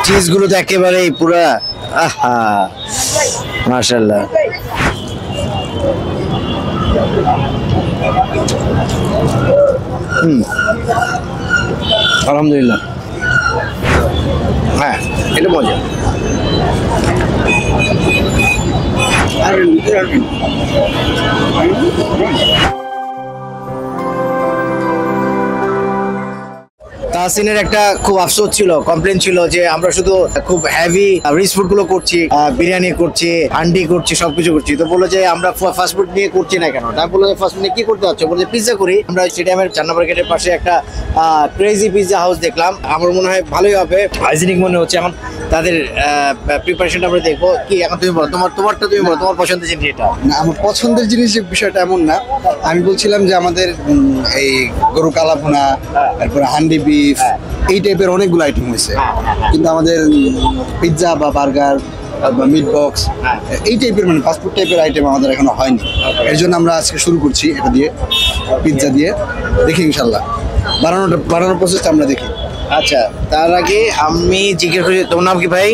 চিজগুলো তো একেবারেই পুরা আহা মাশাআল্লাহ। আলহামদুলিল্লাহ, হ্যাঁ এটা মজা। তাহসিনের একটা খুব আফসোস ছিল, কমপ্লেন ছিল যে আমরা শুধু খুব হেভি রিচ ফুড গুলো করছি, বিরিয়ানি করছি, হান্ডি করছি, সবকিছু করছি। তো বললো যে আমরা ফাস্ট ফুড নিয়ে করছি না কেন? তাই বললো যে ফাস্ট ফুড নিয়ে কি করতে যাচ্ছে? বললো যে পিৎজা করি। আমরা স্টেডিয়ামের 4 নম্বর গেটের পাশে একটা ক্রেজি পিৎজা হাউস দেখলাম, আমার মনে হয় ভালোই হবে, হাইজিনিক মনে হচ্ছে। এখন তাদের প্রিপারেশনটা আমরা দেখবো। কি এখন তুমি বলো, তোমারটা তুমি বলো, তোমার পছন্দের জিনিস এটা? না, আমার পছন্দের জিনিসের বিষয়টা এমন না। আমি বলছিলাম যে আমাদের এই গরু কালাভুনা, তারপরে হান্ডি বিফ, এই টাইপের অনেকগুলো আইটেম হয়েছে, কিন্তু আমাদের পিৎজা বা বার্গার বা মিট বক্স এই টাইপের মানে ফাস্টফুড টাইপের আইটেম আমাদের এখনো হয়নি। এর জন্য আমরা আজকে শুরু করছি এটা দিয়ে, পিৎজা দিয়ে। দেখি ইনশাল্লাহ বানানোর প্রসেসটা আমরা দেখি। আচ্ছা, তার আগে আমি জিজ্ঞেস করি, তোমার নাম কি ভাই?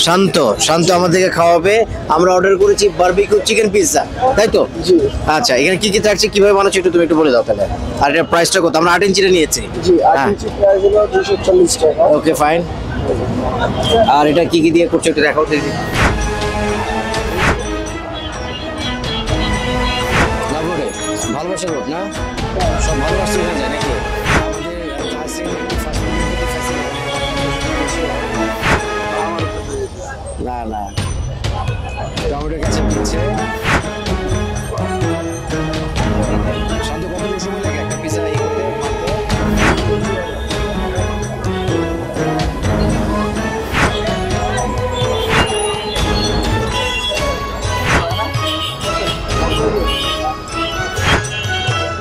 শান্ত। শান্ত আমাদেরকে খাওয়াবে। আমরা অর্ডার করেছি বারবিকিউ চিকেন পিৎজা, তাই তো? আচ্ছা, এখানে কি কি থাকছে, কিভাবে বানাচ্ছি তুমি একটু বলে দাও তাহলে। আর এটা প্রাইসটা কত? আমরা 8 ইঞ্চিটা নিয়েছি। Okay fine. আর এটা কি কি দিয়ে করছো একটু দেখাও দেখি। ভালোবাসা রোড না, সব ভালোবাসতে হয়ে যায় নাকি? না না, টমেটো কাছে দিচ্ছে। শান্ত, কতটুকু সময় লাগে একটা পিৎজা এই করতে?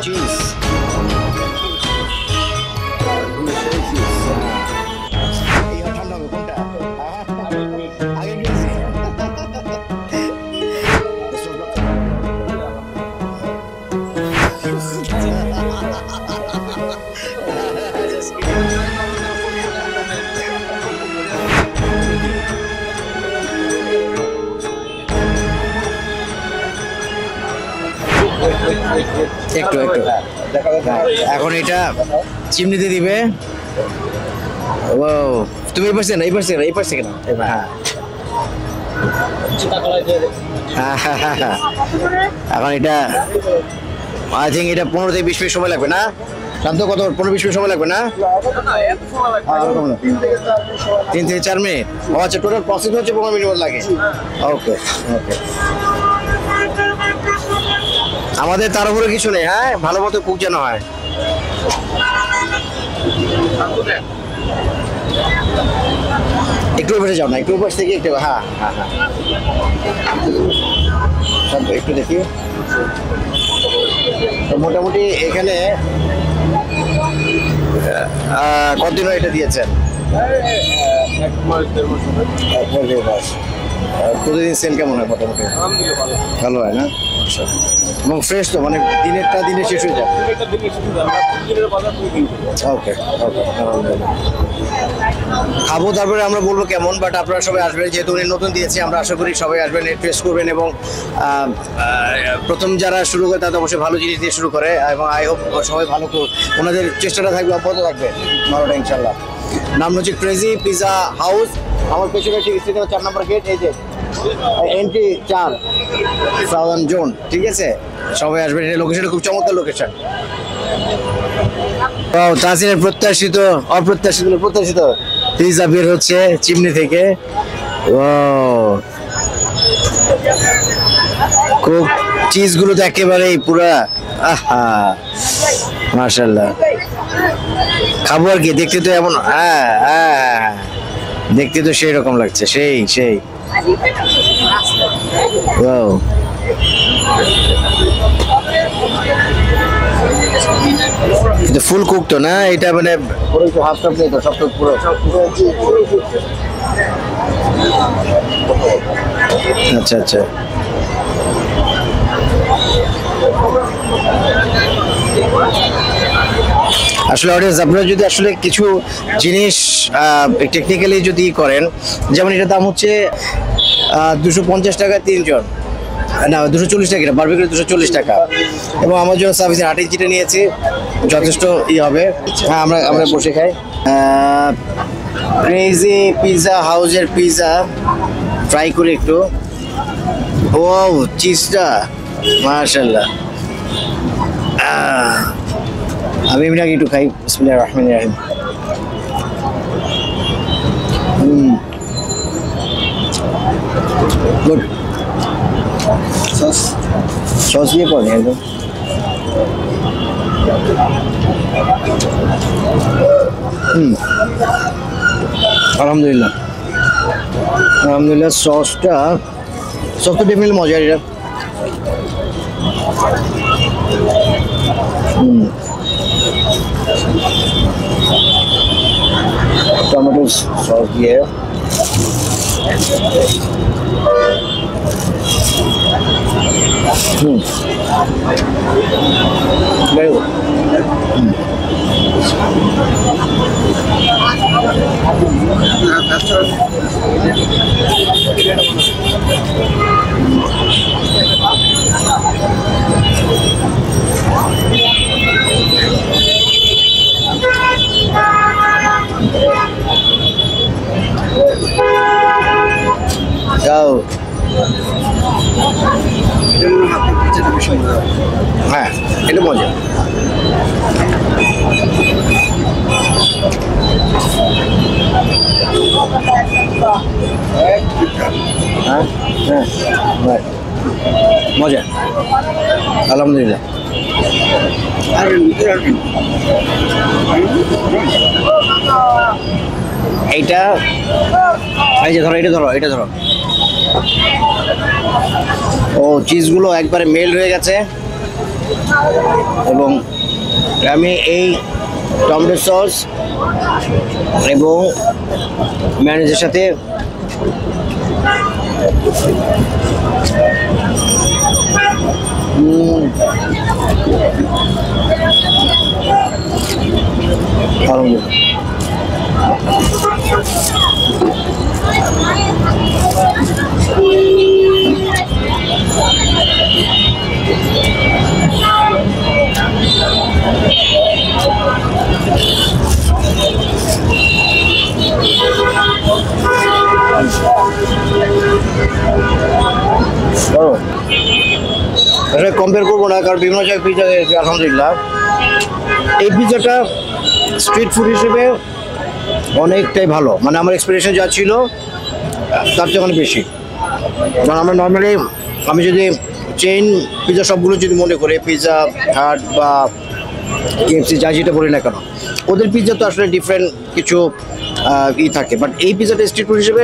চিজ ঠান্ডা হবে কোনটা? আগে গেছি। একটু এখন এটা চিমনিতে দিবে। ও তুমি এই পাশে না, এই পাশে না, এই পাশে কেন? হ্যাঁ, এখন এটা আই থিঙ্ক এটা 15 থেকে 20 মিনিট সময় লাগবে না? শান্ত, কত 15-20 মিনিট সময় লাগবে না? 3 থেকে 4 মিনিট। ও আচ্ছা, টোটাল প্রসেস হচ্ছে 15 মিনিট লাগে। ওকে ওকে, আমাদের তার উপরে কিছু নেই। হ্যাঁ, ভালো মতো কুক যেন হয়। একটু উপরে যাও না, একটু উপর থেকে একটু। হ্যাঁ হ্যাঁ হ্যাঁ, একটু দেখি। মোটামুটি এখানে কতদিন এটা দিয়েছেন? 1 মাস 1.5 মাস। প্রতিদিন সেল কেমন হয় মোটামুটি? ভালো হয় না? এবং ফ্রেশ তো, মানে দিনেরটা দিনে শেষ হয়ে যায়। ওকে ওকে, খাবো তারপরে আমরা বলবো কেমন। বাট আপনারা সবাই আসবেন, যেহেতু উনি নতুন দিয়েছে, আমরা আশা করি সবাই আসবেন, টেস্ট করবেন। এবং প্রথম যারা শুরু করে তাদের অবশ্যই ভালো জিনিস দিয়ে শুরু করে, এবং আই হোপ সবাই ভালো করুন। ওনাদের চেষ্টাটা থাকবে, অব্যাহত থাকবে ভালোটা ইনশাল্লাহ। নাম হচ্ছে ক্রেজি পিৎজা হাউস। আমার পেছনে ঠিক 4 নম্বর গেট, এই যে এন্ট্রি 4 সাউদার্ন জোন। ঠিক আছে, সবাই আসবেন। এই লোকেশনটা খুব চমৎকার লোকেশন। তাহসিনের প্রত্যাশিত প্রত্যাশিত পিৎজা বের হচ্ছে চিমনি থেকে। খুব চিজগুলো তো একেবারেই পুরা আহা মাশাআল্লাহ। খাবো আর কি, দেখতে তো এমন, হ্যাঁ হ্যাঁ, দেখতে তো সেই রকম লাগছে, সেই ফুল কুক তো না এটা, মানে হাফ কাপ নেই তো, সব তো পুরো। আচ্ছা আচ্ছা, আসলে অডিয়েন্স আপনারা যদি আসলে কিছু জিনিস টেকনিক্যালি যদি করেন, যেমন এটার দাম হচ্ছে 250 টাকা 3 জন, না 240 টাকা, এটা বারবিকিউ 240 টাকা। এবং আমার জন্য সার্ভিসের 8 ইঞ্চিটা নিয়েছি, যথেষ্ট হবে। হ্যাঁ, আমরা বসে খাই। ক্রেজি পিৎজা হাউসের পিৎজা ট্রাই করি একটু। ও চিজটা মাশাআল্লাহ। আমি এমনি আগে একটু খাই। বিসমিল্লাহির রহমানির রহিম। গুড। সস দিয়ে পড়ে একদম। আলহামদুলিল্লাহ সসটা ডেফিনেটলি মজার এটা। টমেটো সস দিয়ে হ্যাঁ, এটা মজা। মজা আলহামদুলিল্লাহ। এইটা এই যে ধরো, এটা ধরো। ও চিজগুলো একবারে মেল হয়ে গেছে এবং আমি এই টমেটো সস এবং ম্যায়োনিজের সাথে কম্পেয়ার করবো না, কারণ বিভিন্ন জায়গায় পিৎজা খেয়েছি। আলহামদুলিল্লাহ এই পিৎজাটা স্ট্রিট ফুড হিসেবে অনেকটাই ভালো, মানে আমার এক্সপেকটেশন যা ছিল তার চেয়ে অনেক বেশি। কারণ আমরা নর্মালি, আমি যদি চেইন পিৎজা সবগুলো যদি মনে করি, পিৎজা হাট বা কেএফসি যা যেটা বলি না কেন, ওদের পিৎজা তো আসলে ডিফারেন্ট কিছু থাকে। বাট এই পিৎজাটা স্ট্রিট ফুড হিসেবে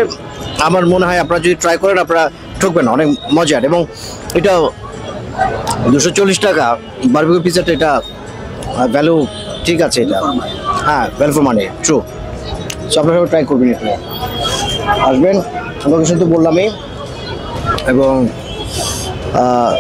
আমার মনে হয় আপনারা যদি ট্রাই করেন আপনারা ঠকবেন না, অনেক মজার। এবং এটা 240 টাকা বারবিকিউ পিৎজাটা, এটা ভ্যালু ঠিক আছে এটা। হ্যাঁ, value for money, true. So আপনারা সবাই ট্রাই করবেন, একটু আসবেন। লোকেশন তো বললামই। এবং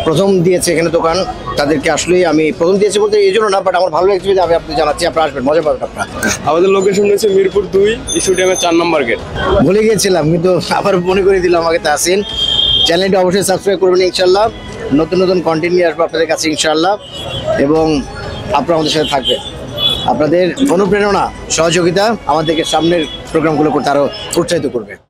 প্রথম দিয়েছে এখানে দোকান, তাদেরকে আসলেই আমি প্রথম দিয়েছি বলতে এই জন্য না, বাট আমার ভালো লাগছে যে আমি আপনি জানাচ্ছি, আপনারা আসবেন, মজা পাবেন আপনারা। আমাদের লোকেশন হচ্ছে মিরপুর 2 স্টেডিয়ামের 4 নম্বর গেট। ভুলে গিয়েছিলাম কিন্তু আবার মনে করে দিলাম আমাকে। তাহসিন, চ্যানেলটা অবশ্যই সাবস্ক্রাইব করবেন ইনশাল্লাহ। নতুন কন্টেন্ট নিয়ে আসবো আপনাদের কাছে ইনশাল্লাহ, এবং আপনারা আমাদের সাথে থাকবেন। আপনাদের অনুপ্রেরণা, সহযোগিতা আমাদেরকে সামনের প্রোগ্রামগুলো করতে আরও উৎসাহিত করবে।